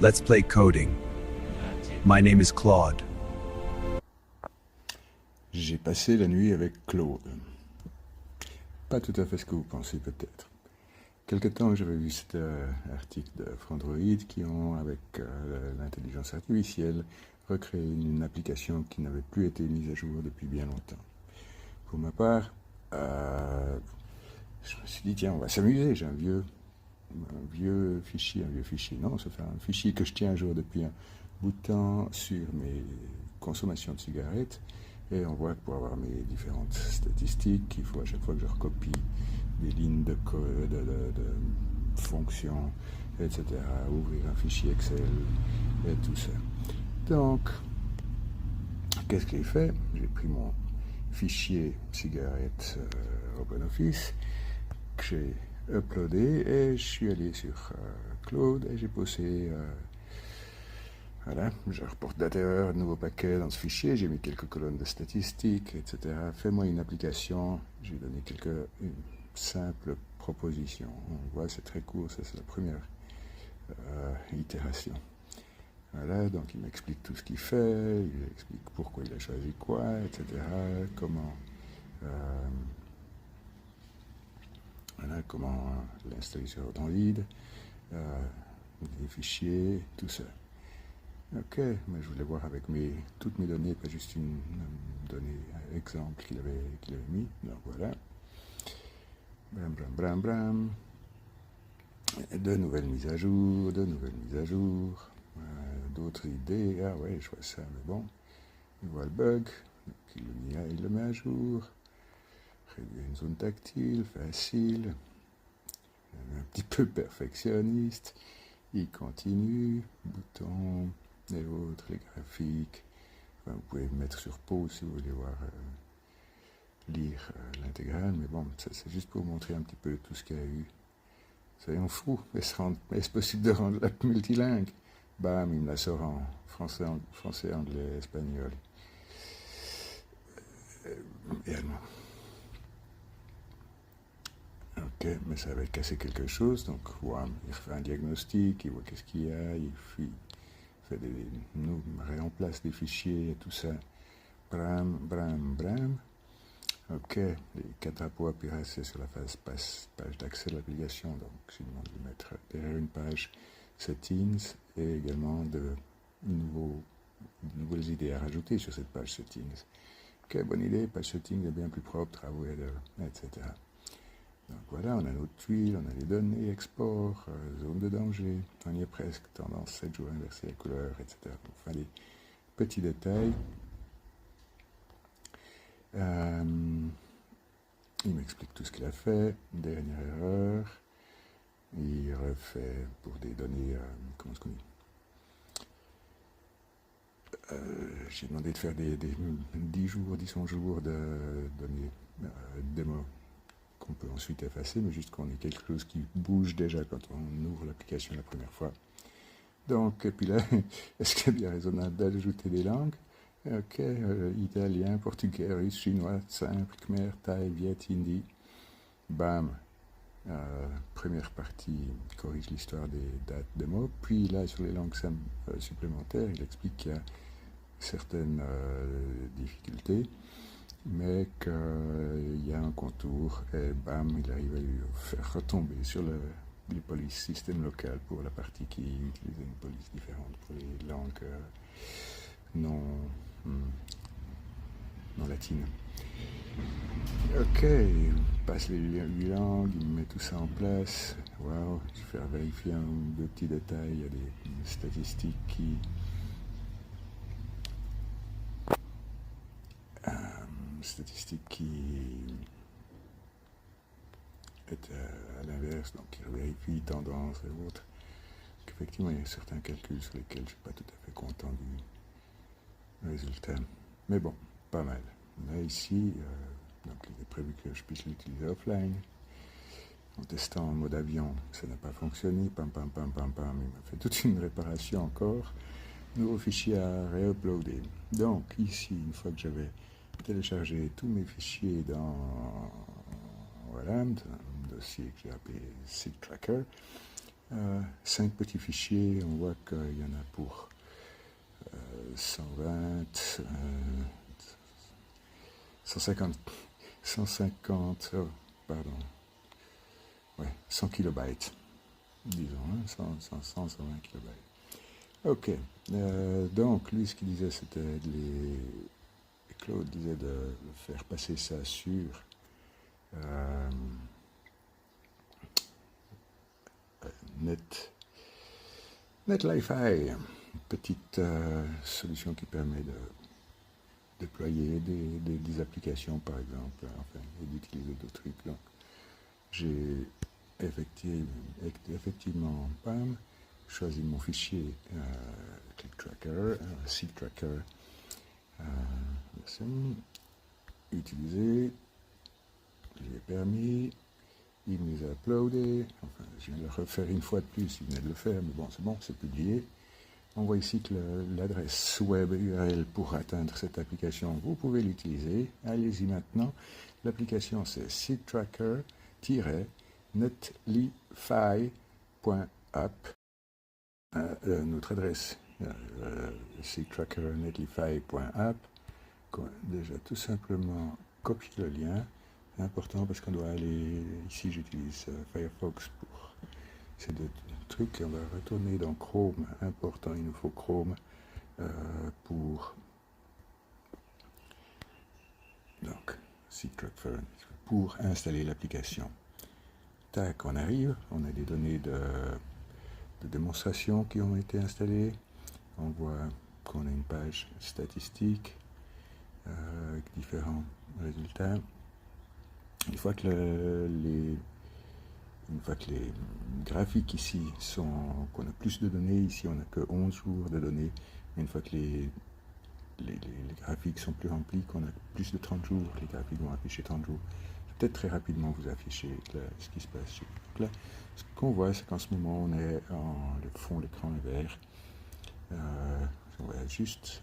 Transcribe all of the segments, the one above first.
Let's play coding. My name is Claude. J'ai passé la nuit avec Claude. Pas tout à fait ce que vous pensez peut-être. Quelque temps, j'avais vu cet article de Frandroid qui ont, avec l'intelligence artificielle, recréé une application qui n'avait plus été mise à jour depuis bien longtemps. Pour ma part, je me suis dit, tiens, on va s'amuser, j'ai un vieux fichier, non, ça fait un fichier que je tiens à jour depuis un bout de temps sur mes consommations de cigarettes, et on voit que pour avoir mes différentes statistiques, il faut à chaque fois que je recopie des lignes de code, de fonctions, etc., ouvrir un fichier Excel et tout ça. Donc, qu'est-ce que j'ai fait? J'ai pris mon fichier cigarette OpenOffice que j'ai uploadé et je suis allé sur Claude et j'ai posé voilà, je reporte date erreur, un nouveau paquet dans ce fichier, j'ai mis quelques colonnes de statistiques, etc. Fais-moi une application, j'ai donné quelques simples propositions. On voit, c'est très court, ça c'est la première itération. Voilà, donc il m'explique tout ce qu'il fait, il explique pourquoi il a choisi quoi, etc. Comment l'installer sur Android, les fichiers, tout ça. Ok, mais je voulais voir avec toutes mes données, pas juste une donnée exemple qu'il avait mis. Donc voilà. Bram. De nouvelles mises à jour, d'autres idées. Ah ouais, je vois ça, mais bon. Il voit le bug, donc il le met à jour. Réduire une zone tactile, facile. Un petit peu perfectionniste. Il continue, bouton et autres, les graphiques. Enfin, vous pouvez mettre sur pause si vous voulez lire l'intégrale, mais bon, ça c'est juste pour vous montrer un petit peu tout ce qu'il y a eu. Soyons fous, est-ce possible de rendre l'app multilingue? Bam, il me la sort en français, anglais, espagnol et allemand. Ok, mais ça avait cassé quelque chose, donc wham, il refait un diagnostic, il voit qu'est-ce qu'il y a, il réemplace des fichiers et tout ça. Bram. Ok, les 4 drapeaux à pirater, c'est sur la page d'accès de l'application, donc je lui demande de mettre derrière une page settings et également de nouvelles idées à rajouter sur cette page settings. Ok, bonne idée, page settings est bien plus propre, travaux etc. Donc voilà, on a notre tuile, on a les données, export, zone de danger, on y est presque, tendance 7 jours, inverser la couleur, etc. Enfin, des petits détails. Il m'explique tout ce qu'il a fait, dernière erreur, il refait pour des données, comment est-ce qu'on dit, j'ai demandé de faire des 10 jours, 11 jours de données démo qu'on peut ensuite effacer, mais juste qu'on ait quelque chose qui bouge déjà quand on ouvre l'application la première fois. Donc, et puis là, est-ce qu'il est bien raisonnable d'ajouter des langues? Ok, italien, portugais, russe, chinois, simple, khmer, thaï, viet, hindi. Bam. Première partie, il corrige l'histoire des dates de mots. Puis là, sur les langues supplémentaires, il explique qu'il y a certaines difficultés, mais qu'il y a un contour. Et bam, il arrive à lui faire retomber sur les polices système local pour la partie qui utilise une police différente pour les langues non latines. Ok, il passe les 8 langues, il met tout ça en place. Waouh, je vais faire vérifier un ou deux petits détails. Il y a des statistiques qui est à l'inverse, donc il vérifie tendance et autres. Donc, effectivement, il y a certains calculs sur lesquels je ne suis pas tout à fait content du résultat. Mais bon, pas mal. Là, ici, donc il est prévu que je puisse l'utiliser offline. En testant en mode avion, ça n'a pas fonctionné. Pam. Il m'a fait toute une réparation encore. Nouveau fichier à réuploader. Donc, ici, une fois que j'avais téléchargé tous mes fichiers dans un dossier que j'ai appelé Seed Tracker, 5 petits fichiers. On voit qu'il y en a pour 120, 150, 150, oh, pardon, ouais, 100 kilobytes, disons, hein, 120 kilobytes. Ok, donc lui ce qu'il disait c'était Claude disait de faire passer ça sur NetLifi, une petite solution qui permet de déployer des applications par exemple, enfin, et d'utiliser d'autres trucs. Donc j'ai effectivement bam, choisi mon fichier ClickTracker, SeedTracker, utilisé, je lui ai permis, il me les a uploadés, enfin je viens de le refaire une fois de plus, il venait de le faire, mais bon c'est publié. On voit ici que l'adresse web URL pour atteindre cette application, vous pouvez l'utiliser. Allez-y maintenant. L'application c'est seedtracker.netlify.app. Notre adresse seedtracker.netlify.app. Déjà tout simplement copier le lien. C'est important parce qu'on doit aller ici. J'utilise Firefox pour ces deux trucs. On va retourner dans Chrome. Important, il nous faut Chrome pour donc SeedTracker pour installer l'application. Tac, on arrive. On a des données de démonstration qui ont été installées. On voit qu'on a une page statistique avec différents résultats. Une fois que les graphiques ici sont, qu'on a plus de données, ici on n'a que 11 jours de données, une fois que les graphiques sont plus remplis, qu'on a plus de 30 jours, les graphiques vont afficher 30 jours. Peut-être très rapidement vous afficher ce qui se passe. Donc là, ce qu'on voit, c'est qu'en ce moment on est le fond, l'écran est vert. On va juste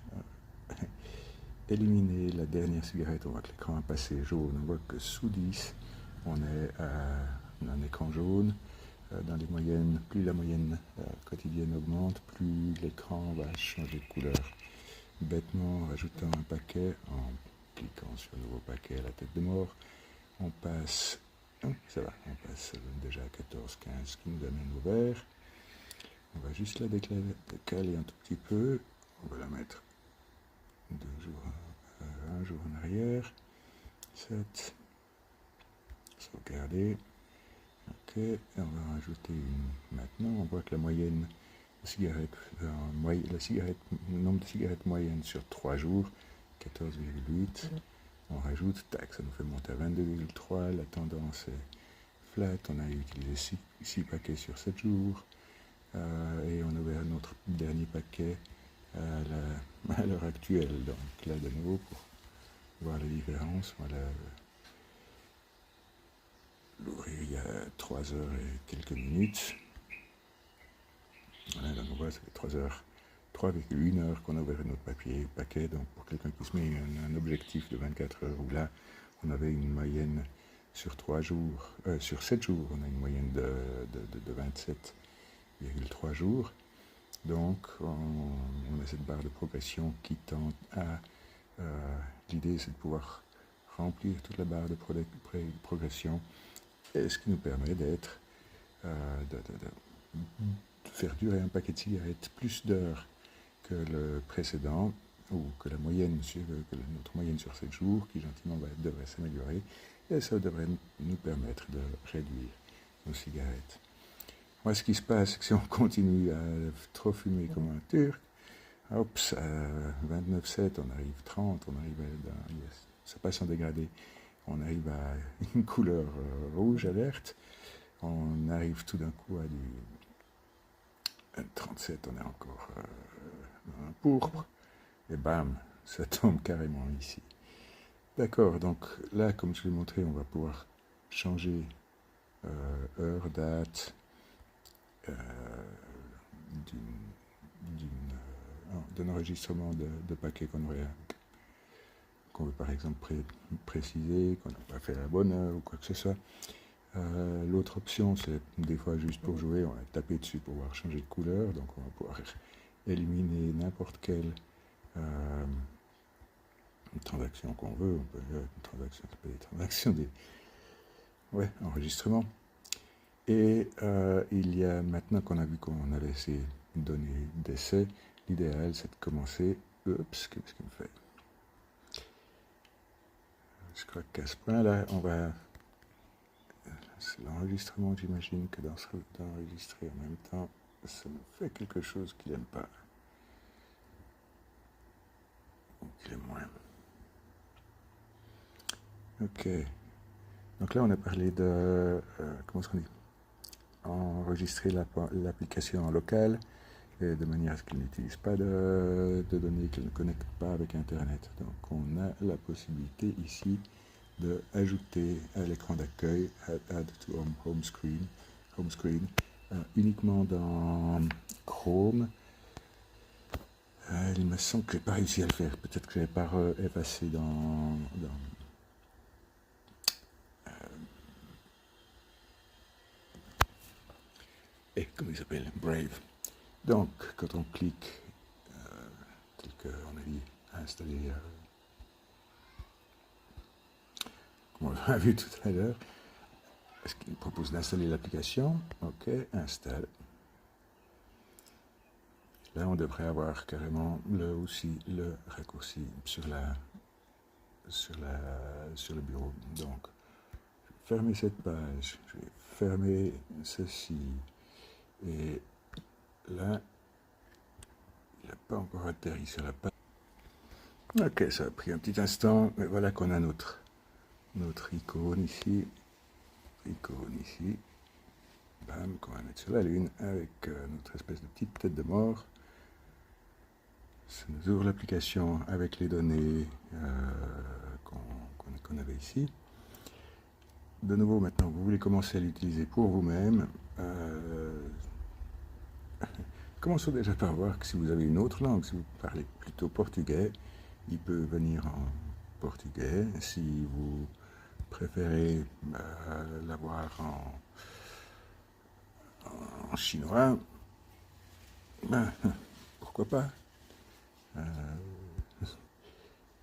éliminer la dernière cigarette, on voit que l'écran a passé jaune, on voit que sous 10, on est à un écran jaune. Dans les moyennes, plus la moyenne quotidienne augmente, plus l'écran va changer de couleur. Bêtement, en rajoutant un paquet, en cliquant sur le nouveau paquet à la tête de mort, on passe, ça va, on passe déjà à 14, 15, qui nous amène au vert. On va juste la décaler un tout petit peu, on va la mettre un jour en arrière, 7, sauvegarder, ok, et on va rajouter une maintenant, on voit que la moyenne de cigarettes, le nombre de cigarettes moyenne sur 3 jours, 14,8, on rajoute, tac, ça nous fait monter à 22,3, la tendance est flat, on a utilisé 6 paquets sur 7 jours, et on a ouvert notre dernier paquet à l'heure actuelle. Donc là de nouveau pour voir la différence, voilà, l'ouvrir il y a 3 heures et quelques minutes. Voilà, donc on voit c'est 3,1 heures qu'on a ouvert notre paquet. Donc pour quelqu'un qui se met un objectif de 24 heures, où là on avait une moyenne sur 3 jours, sur 7 jours, on a une moyenne de 27,3 jours. Donc on a cette barre de progression qui tend à... l'idée c'est de pouvoir remplir toute la barre de progression, et ce qui nous permet d'être de faire durer un paquet de cigarettes plus d'heures que le précédent, ou que la moyenne, que notre moyenne sur 7 jours, qui gentiment devrait s'améliorer, et ça devrait nous permettre de réduire nos cigarettes. Moi, ce qui se passe, c'est que si on continue à trop fumer comme un turc, hop, à 29,7, on arrive 30, on arrive ça passe en dégradé, on arrive à une couleur rouge alerte, on arrive tout d'un coup à du 37, on est encore un pourpre, et bam, ça tombe carrément ici. D'accord, donc là, comme je l'ai montré, on va pouvoir changer heure, date, d'un enregistrement de paquets qu'on veut par exemple préciser, qu'on n'a pas fait à la bonne heure ou quoi que ce soit. L'autre option, c'est des fois juste pour jouer, on va taper dessus pour pouvoir changer de couleur, donc on va pouvoir éliminer n'importe quelle transaction qu'on veut. On peut une transaction, ça peut être des transactions enregistrement. Et il y a, maintenant qu'on a vu qu'on avait ces données d'essai, l'idéal c'est de commencer. Oups, qu'est-ce qu'il me fait? Je crois qu'à ce point-là, on va. C'est l'enregistrement, j'imagine que d'enregistrer en même temps, ça me fait quelque chose qu'il n'aime pas. Ou qu'il aime moins. Ok. Donc là, on a parlé de. Comment est-ce qu'on dit? Enregistrer l'application en local, et de manière à ce qu'elle n'utilise pas de données, qu'elle ne connecte pas avec Internet. Donc on a la possibilité ici de ajouter à l'écran d'accueil, add to home screen, uniquement dans Chrome. Il me semble que je n'ai pas réussi à le faire. Peut-être que je n'avais pas effacé dans comment il s'appelle? Brave. Donc, quand on clique, tel qu'on a dit, installer, comme on l'a vu tout à l'heure, est-ce qu'il propose d'installer l'application? Ok, installe. Là, on devrait avoir carrément aussi le raccourci sur le bureau. Donc, je vais fermer cette page, je vais fermer ceci, et là, il n'a pas encore atterri sur la page. Ok, ça a pris un petit instant, mais voilà qu'on a notre icône ici, bam, qu'on va mettre sur la Lune, avec notre espèce de petite tête de mort. Ça nous ouvre l'application avec les données qu'on avait ici. De nouveau, maintenant, vous voulez commencer à l'utiliser pour vous-même. Commençons déjà par voir que si vous avez une autre langue, si vous parlez plutôt portugais, il peut venir en portugais. Si vous préférez l'avoir en chinois, pourquoi pas.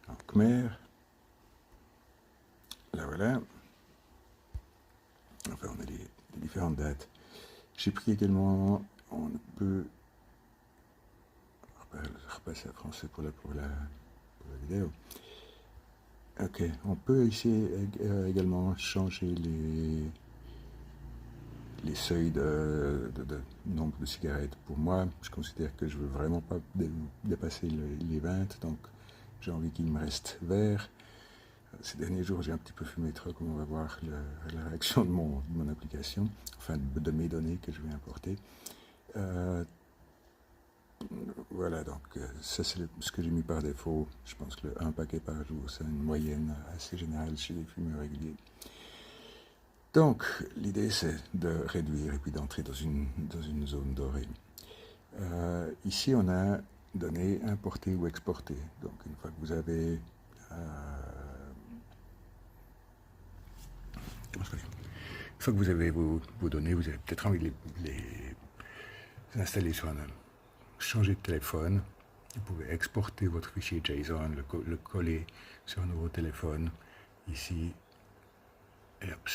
En Khmer, là voilà. Enfin, on a les différentes dates. J'ai pris également, on peut repasser à français pour la vidéo. Ok, on peut ici également changer les seuils de nombre de cigarettes. Pour moi, je considère que je ne veux vraiment pas dépasser les 20, donc j'ai envie qu'il me reste vert. Ces derniers jours, j'ai un petit peu fumé trop, comme on va voir la réaction de mon application, enfin de mes données que je vais importer. Voilà, donc ça c'est ce que j'ai mis par défaut. Je pense que un paquet par jour, c'est une moyenne assez générale chez les fumeurs réguliers. Donc, l'idée c'est de réduire et puis d'entrer dans une zone dorée. Ici, on a donné importer ou exporter. Donc, une fois que vous avez vos données, vous avez peut-être envie de les installer sur changer de téléphone. Vous pouvez exporter votre fichier JSON, le coller sur un nouveau téléphone, ici, et hop.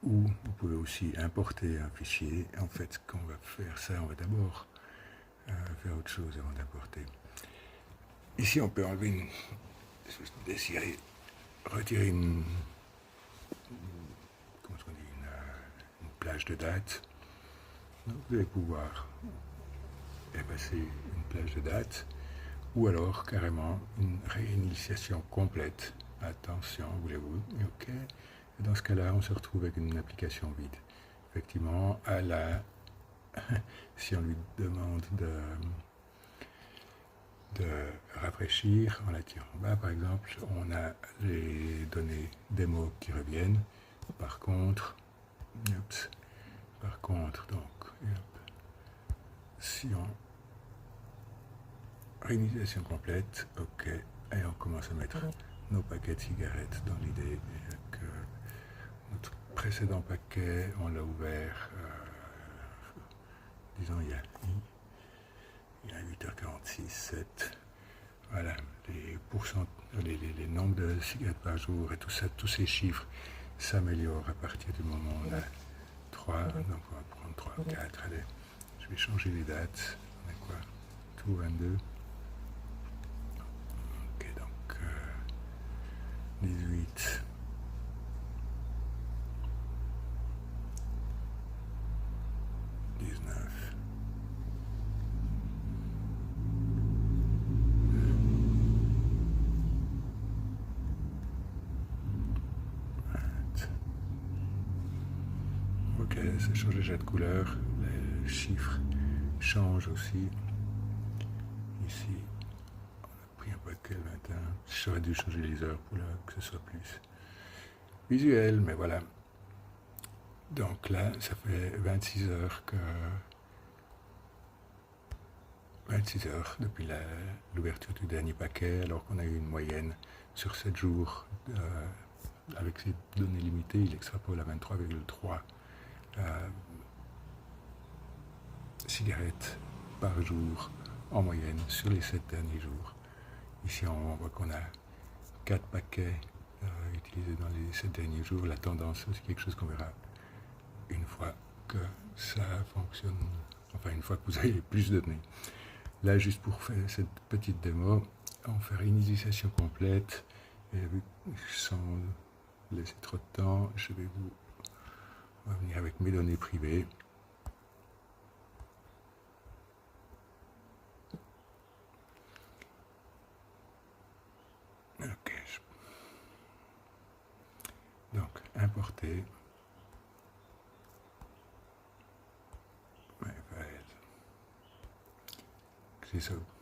Ou vous pouvez aussi importer un fichier. En fait, quand on va faire ça, on va d'abord faire autre chose avant d'importer. Ici, on peut enlever retirer une plage de date. Donc, vous allez pouvoir effacer une plage de date ou alors carrément une réinitialisation complète. Attention, voulez-vous? Ok. Et dans ce cas-là, on se retrouve avec une application vide. Effectivement, si on lui demande de rafraîchir en la tirant en bas, par exemple, on a les données démo qui reviennent. Par contre, donc, si on réinitialisation complète, ok, et on commence à mettre nos paquets de cigarettes dans l'idée que précédent paquet, on l'a ouvert, disons, il y a 8h46, 7. Voilà, les nombres de cigarettes par jour et tout ça, tous ces chiffres s'améliorent à partir du moment où on a 3. Donc on va prendre 3, 4, allez. Je vais changer les dates. On a quoi? Tout 22. Ok, donc 18. 19. 20. Ok, ça change déjà de couleur. Les chiffres changent aussi. Ici, on a pris un paquet le 21. J'aurais dû changer les heures pour que ce soit plus visuel, mais voilà. Donc là, ça fait 26 heures 26 heures depuis l'ouverture du dernier paquet, alors qu'on a eu une moyenne sur 7 jours. Avec ces données limitées, il extrapole à 23,3 cigarettes par jour en moyenne sur les 7 derniers jours. Ici, on voit qu'on a 4 paquets utilisés dans les 7 derniers jours. La tendance, c'est aussi quelque chose qu'on verra une fois que ça fonctionne, enfin une fois que vous avez plus de données. Là, juste pour faire cette petite démo, on va faire une initialisation complète, et sans laisser trop de temps, je vais revenir avec mes données privées. Ok. Donc, importer.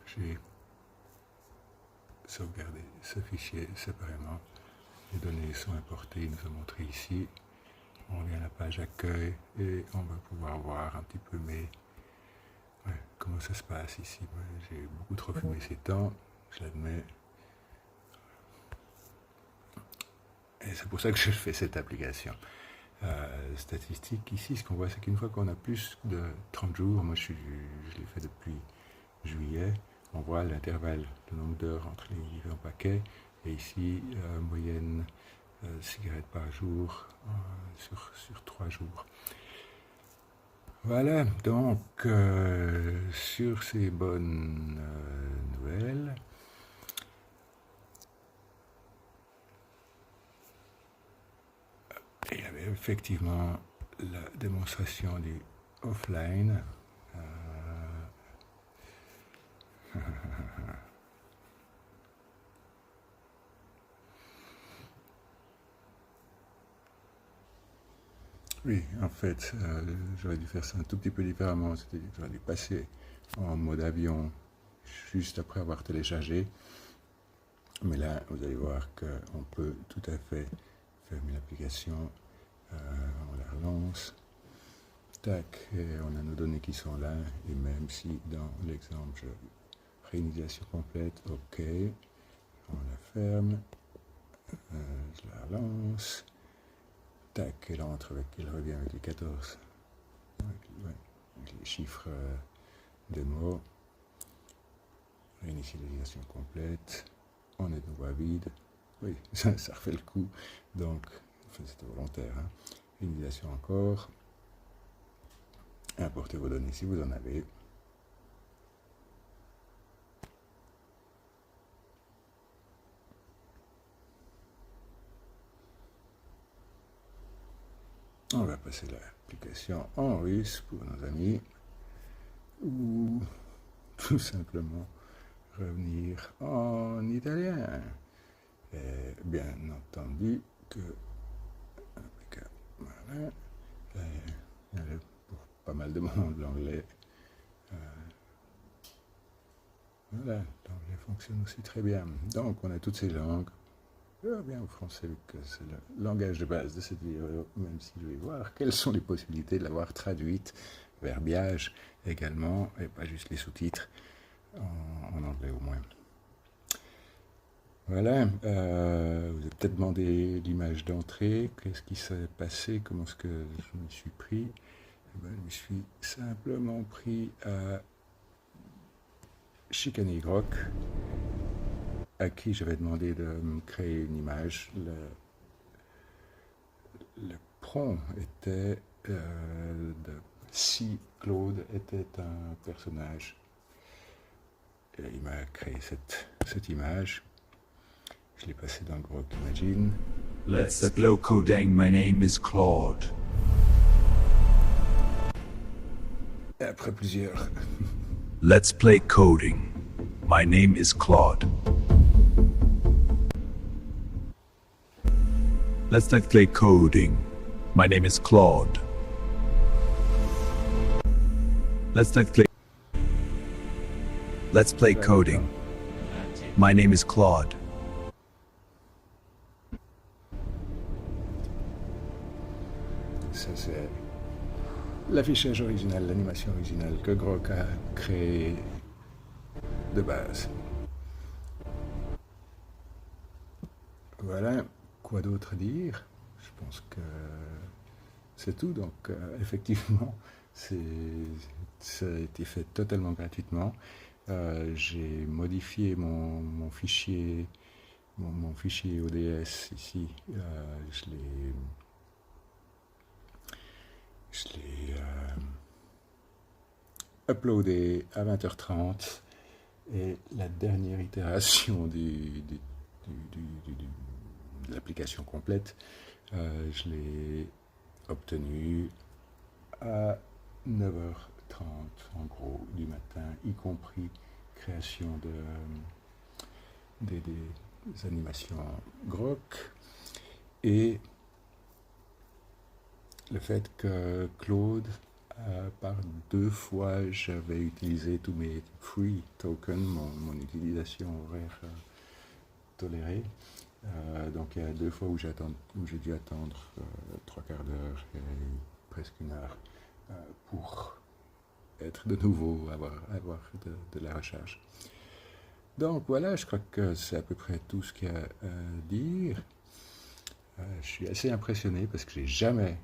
J'ai sauvegardé ce fichier séparément. Les données sont importées, il nous a montré ici. On revient à la page accueil et on va pouvoir voir un petit peu comment ça se passe ici. J'ai beaucoup trop fumé ces temps, je l'admets. Et c'est pour ça que je fais cette application. Statistique ici, ce qu'on voit, c'est qu'une fois qu'on a plus de 30 jours, moi je l'ai fait depuis juillet, on voit l'intervalle, le nombre d'heures entre les différents paquets, et ici, moyenne cigarettes par jour sur 3 jours. Voilà, donc sur ces bonnes nouvelles, il y avait effectivement la démonstration du offline. Oui, en fait, j'aurais dû faire ça un tout petit peu différemment. C'est-à-dire que j'aurais dû passer en mode avion juste après avoir téléchargé. Mais là, vous allez voir qu'on peut tout à fait fermer l'application. On la relance. Tac, et on a nos données qui sont là. Et même si dans l'exemple, réinitialisation complète, OK. On la ferme. Je la relance. Tac, elle revient avec les 14, avec les chiffres des mots. Réinitialisation complète. On est de nouveau à vide. Oui, ça refait le coup. Donc, enfin, c'était volontaire. Hein. Réinitialisation encore. Importez vos données si vous en avez. On va passer l'application en russe pour nos amis, ou tout simplement revenir en italien. Et bien entendu que, voilà, pour pas mal de monde, l'anglais, voilà, l'anglais fonctionne aussi très bien. Donc on a toutes ces langues. Bien au français, que c'est le langage de base de cette vidéo, même si je vais voir quelles sont les possibilités de l'avoir traduite, verbiage également, et pas juste les sous-titres, en anglais au moins. Voilà, vous avez peut-être demandé l'image d'entrée, qu'est-ce qui s'est passé, comment est-ce que je me suis pris. Eh ben, je me suis simplement pris à chicaner Grok, à qui j'avais demandé de me créer une image. Le prompt était si Claude était un personnage. Et il m'a créé cette image. Je l'ai passé dans Grok Imagine. Let's explore coding. My name is Claude. Et après plusieurs. Let's play coding. My name is Claude. Let's not play coding. My name is Claude. Let's not play. Let's play coding. My name is Claude. Ça, c'est l'affichage original, l'animation originale que Grok a créé de base. Voilà, quoi d'autre dire? Je pense que c'est tout. Donc, effectivement, ça a été fait totalement gratuitement. J'ai modifié mon fichier ODS ici. Je l'ai uploadé à 20h30 et la dernière itération de l'application complète, je l'ai obtenue à 9h30 en gros du matin, y compris création des animations Grok et le fait que Claude, par 2 fois, j'avais utilisé tous mes free tokens, mon utilisation horaire tolérée. Donc il y a 2 fois où j'ai dû attendre 3/4 d'heure et presque 1 heure pour être de nouveau, avoir de la recharge. Donc voilà, je crois que c'est à peu près tout ce qu'il y a à dire. Je suis assez impressionné parce que j'ai jamais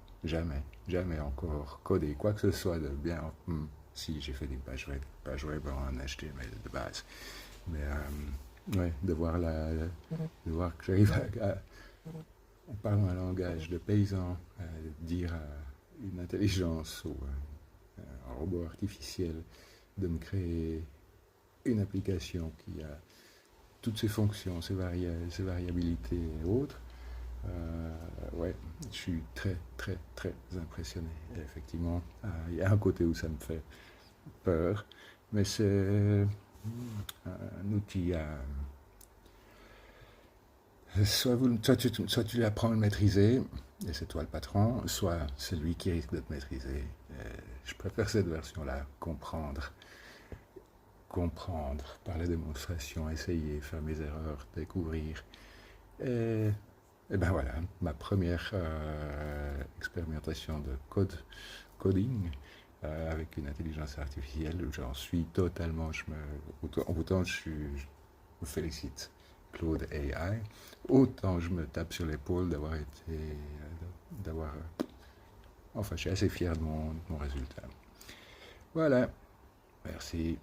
encore codé quoi que ce soit de bien. Si j'ai fait des pages web en HTML de base, mais ouais, de voir que j'arrive en parlant un langage de paysan, à dire à une intelligence ou un robot artificiel de me créer une application qui a toutes ses fonctions, ses variabilités et autres. Ouais, je suis très impressionné. Et effectivement, il y a un côté où ça me fait peur, mais c'est un outil à... Soit tu apprends à le maîtriser, et c'est toi le patron, soit c'est lui qui risque de te maîtriser. Et je préfère cette version-là, comprendre par la démonstration, essayer, faire mes erreurs, découvrir. Et ben voilà, ma première expérimentation de coding avec une intelligence artificielle où j'en suis totalement, autant je me félicite Claude AI, autant je me tape sur l'épaule enfin je suis assez fier de mon résultat. Voilà, merci.